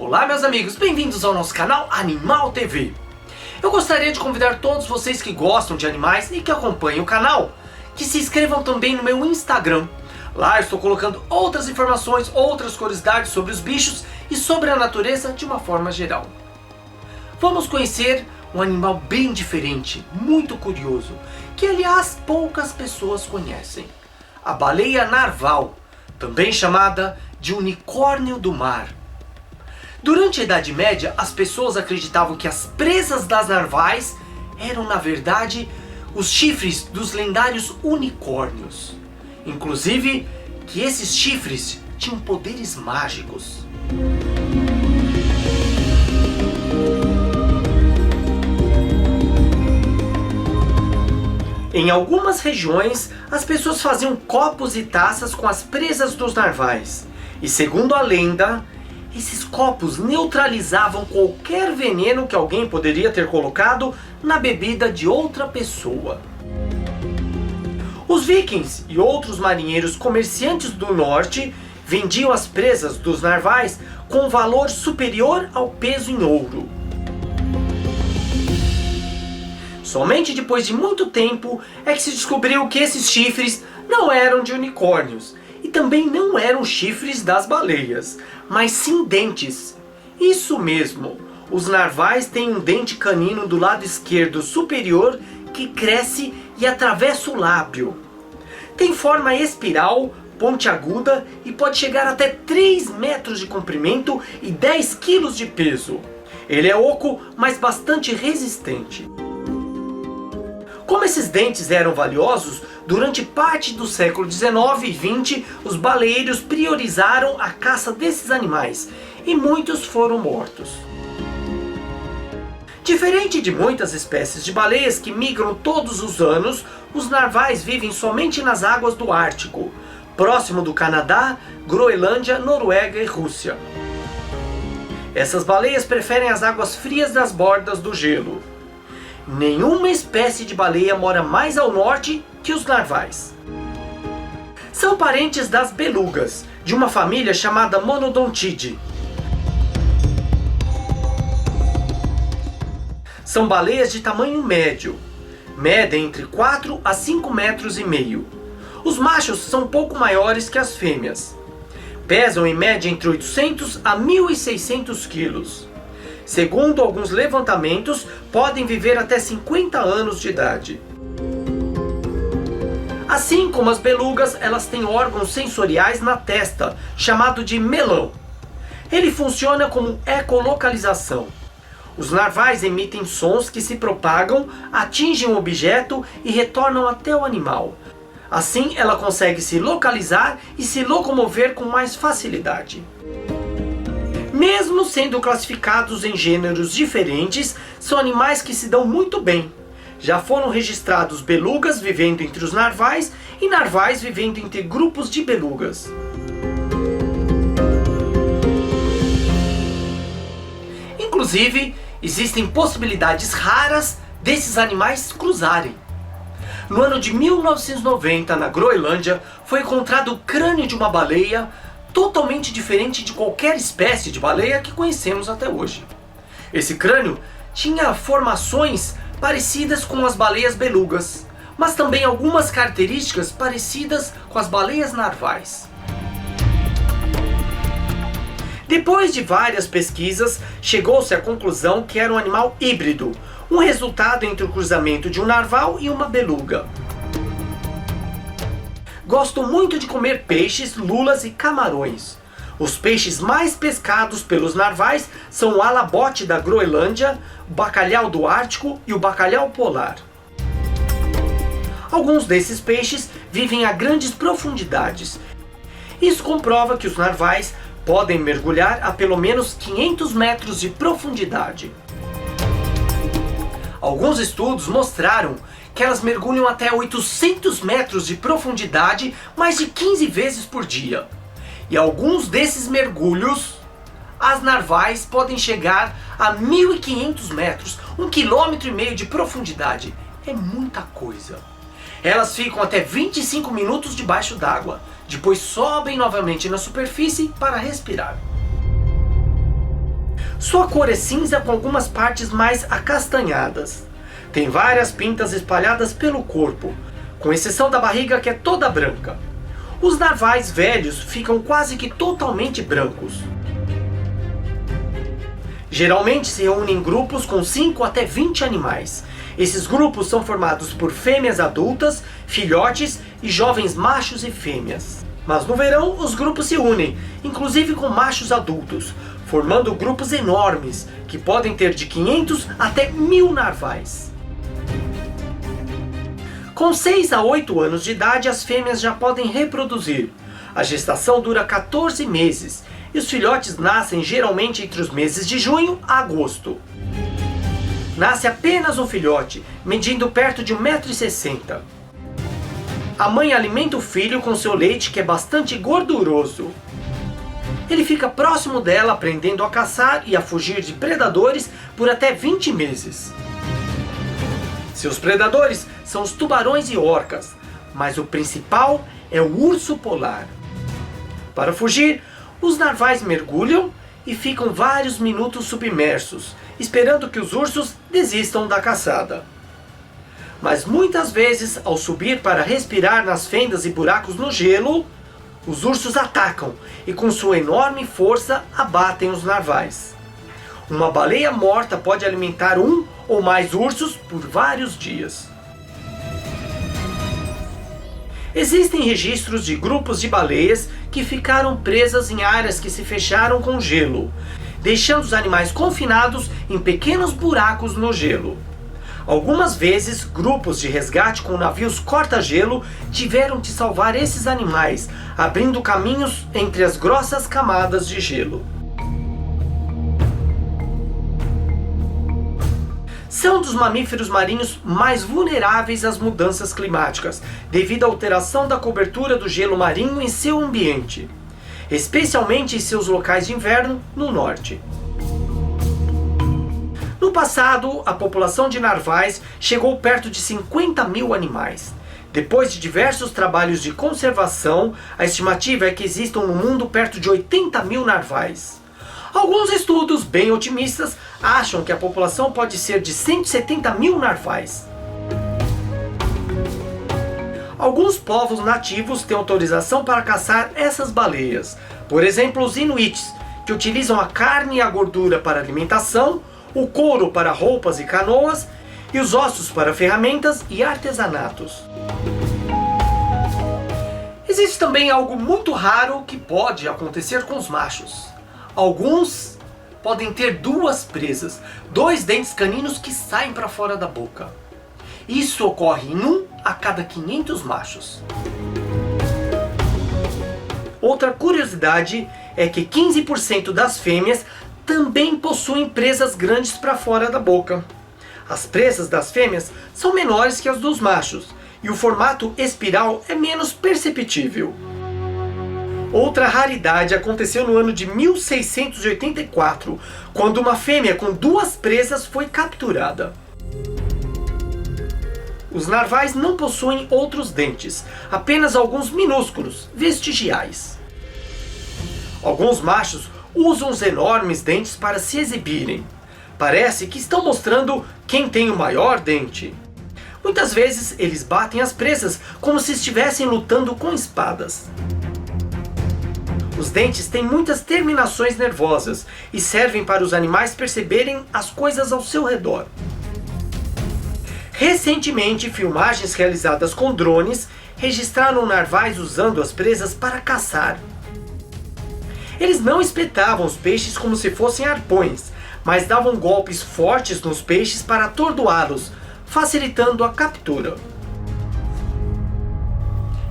Olá meus amigos, bem-vindos ao nosso canal Animal TV. Eu gostaria de convidar todos vocês que gostam de animais e que acompanham o canal, que se inscrevam também no meu Instagram. Lá eu estou colocando outras informações, outras curiosidades sobre os bichos e sobre a natureza de uma forma geral. Vamos conhecer um animal bem diferente, muito curioso, que aliás poucas pessoas conhecem. A baleia narval, também chamada de unicórnio do mar. Durante a Idade Média, as pessoas acreditavam que as presas das narvais eram, na verdade, os chifres dos lendários unicórnios. Inclusive, que esses chifres tinham poderes mágicos. Em algumas regiões, as pessoas faziam copos e taças com as presas dos narvais. E segundo a lenda, esses copos neutralizavam qualquer veneno que alguém poderia ter colocado na bebida de outra pessoa. Os vikings e outros marinheiros comerciantes do norte vendiam as presas dos narvais com valor superior ao peso em ouro. Somente depois de muito tempo é que se descobriu que esses chifres não eram de unicórnios e também não eram chifres das baleias, mas sim dentes. Isso mesmo, os narvais têm um dente canino do lado esquerdo superior que cresce e atravessa o lábio. Tem forma espiral, pontiaguda e pode chegar até 3 metros de comprimento e 10 quilos de peso. Ele é oco, mas bastante resistente. Como esses dentes eram valiosos, durante parte do século XIX e XX, os baleeiros priorizaram a caça desses animais e muitos foram mortos. Diferente de muitas espécies de baleias que migram todos os anos, os narvais vivem somente nas águas do Ártico, próximo do Canadá, Groenlândia, Noruega e Rússia. Essas baleias preferem as águas frias das bordas do gelo. Nenhuma espécie de baleia mora mais ao norte que os narvais. São parentes das belugas, de uma família chamada Monodontidae. São baleias de tamanho médio, medem entre 4 a 5 metros e meio. Os machos são um pouco maiores que as fêmeas. Pesam em média entre 800 a 1.600 quilos. Segundo alguns levantamentos, podem viver até 50 anos de idade. Assim como as belugas, elas têm órgãos sensoriais na testa, chamado de melão. Ele funciona como ecolocalização. Os narvais emitem sons que se propagam, atingem o objeto e retornam até o animal. Assim, ela consegue se localizar e se locomover com mais facilidade. Mesmo sendo classificados em gêneros diferentes, são animais que se dão muito bem. Já foram registrados belugas vivendo entre os narvais e narvais vivendo entre grupos de belugas. Inclusive, existem possibilidades raras desses animais cruzarem. No ano de 1990, na Groenlândia, foi encontrado o crânio de uma baleia totalmente diferente de qualquer espécie de baleia que conhecemos até hoje. Esse crânio tinha formações parecidas com as baleias belugas, mas também algumas características parecidas com as baleias narvais. Depois de várias pesquisas, chegou-se à conclusão que era um animal híbrido, um resultado entre o cruzamento de um narval e uma beluga. Gostam muito de comer peixes, lulas e camarões. Os peixes mais pescados pelos narvais são o alabote da Groenlândia, o bacalhau do Ártico e o bacalhau polar. Alguns desses peixes vivem a grandes profundidades. Isso comprova que os narvais podem mergulhar a pelo menos 500 metros de profundidade. Alguns estudos mostraram que elas mergulham até 800 metros de profundidade mais de 15 vezes por dia. E alguns desses mergulhos, as narvais podem chegar a 1.500 metros, 1,5 km de profundidade. É muita coisa. Elas ficam até 25 minutos debaixo d'água, depois sobem novamente na superfície para respirar. Sua cor é cinza com algumas partes mais acastanhadas. Tem várias pintas espalhadas pelo corpo, com exceção da barriga que é toda branca. Os narvais velhos ficam quase que totalmente brancos. Geralmente se reúnem em grupos com 5 até 20 animais. Esses grupos são formados por fêmeas adultas, filhotes e jovens machos e fêmeas. Mas no verão os grupos se unem, inclusive com machos adultos, formando grupos enormes, que podem ter de 500 até 1000 narvais. Com 6 a 8 anos de idade, as fêmeas já podem reproduzir. A gestação dura 14 meses e os filhotes nascem geralmente entre os meses de junho a agosto. Nasce apenas um filhote, medindo perto de 1,60 m. A mãe alimenta o filho com seu leite, que é bastante gorduroso. Ele fica próximo dela, aprendendo a caçar e a fugir de predadores por até 20 meses. Seus predadores são os tubarões e orcas, mas o principal é o urso polar. Para fugir, os narvais mergulham e ficam vários minutos submersos, esperando que os ursos desistam da caçada. Mas muitas vezes, ao subir para respirar nas fendas e buracos no gelo, os ursos atacam e com sua enorme força abatem os narvais. Uma baleia morta pode alimentar um ou mais ursos por vários dias. Existem registros de grupos de baleias que ficaram presas em áreas que se fecharam com gelo, deixando os animais confinados em pequenos buracos no gelo. Algumas vezes, grupos de resgate com navios corta-gelo tiveram de salvar esses animais, abrindo caminhos entre as grossas camadas de gelo. São dos mamíferos marinhos mais vulneráveis às mudanças climáticas, devido à alteração da cobertura do gelo marinho em seu ambiente, especialmente em seus locais de inverno no norte. No passado, a população de narvais chegou perto de 50 mil animais. Depois de diversos trabalhos de conservação, a estimativa é que existam no mundo perto de 80 mil narvais. Alguns estudos bem otimistas acham que a população pode ser de 170 mil narvais. Alguns povos nativos têm autorização para caçar essas baleias. Por exemplo, os inuits, que utilizam a carne e a gordura para alimentação, o couro para roupas e canoas e os ossos para ferramentas e artesanatos. Existe também algo muito raro que pode acontecer com os machos. Alguns podem ter 2 presas, 2 dentes caninos que saem para fora da boca. Isso ocorre em 1 a cada 500 machos. Outra curiosidade é que 15% das fêmeas também possuem presas grandes para fora da boca. As presas das fêmeas são menores que as dos machos e o formato espiral é menos perceptível. Outra raridade aconteceu no ano de 1684, quando uma fêmea com 2 presas foi capturada. Os narvais não possuem outros dentes, apenas alguns minúsculos, vestigiais. Alguns machos usam os enormes dentes para se exibirem. Parece que estão mostrando quem tem o maior dente. Muitas vezes eles batem as presas como se estivessem lutando com espadas. Os dentes têm muitas terminações nervosas e servem para os animais perceberem as coisas ao seu redor. Recentemente, filmagens realizadas com drones registraram narvais usando as presas para caçar. Eles não espetavam os peixes como se fossem arpões, mas davam golpes fortes nos peixes para atordoá-los, facilitando a captura.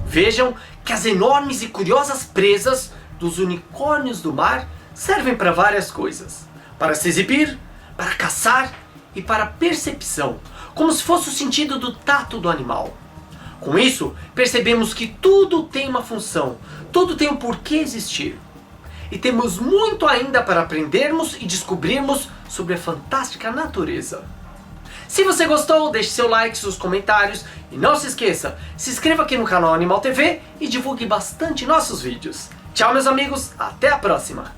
Vejam que as enormes e curiosas presas dos unicórnios do mar servem para várias coisas. Para se exibir, para caçar e para percepção, como se fosse o sentido do tato do animal. Com isso, percebemos que tudo tem uma função, tudo tem um porquê existir. E temos muito ainda para aprendermos e descobrirmos sobre a fantástica natureza. Se você gostou, deixe seu like, seus comentários e não se esqueça, se inscreva aqui no canal Animal TV e divulgue bastante nossos vídeos. Tchau meus amigos, até a próxima!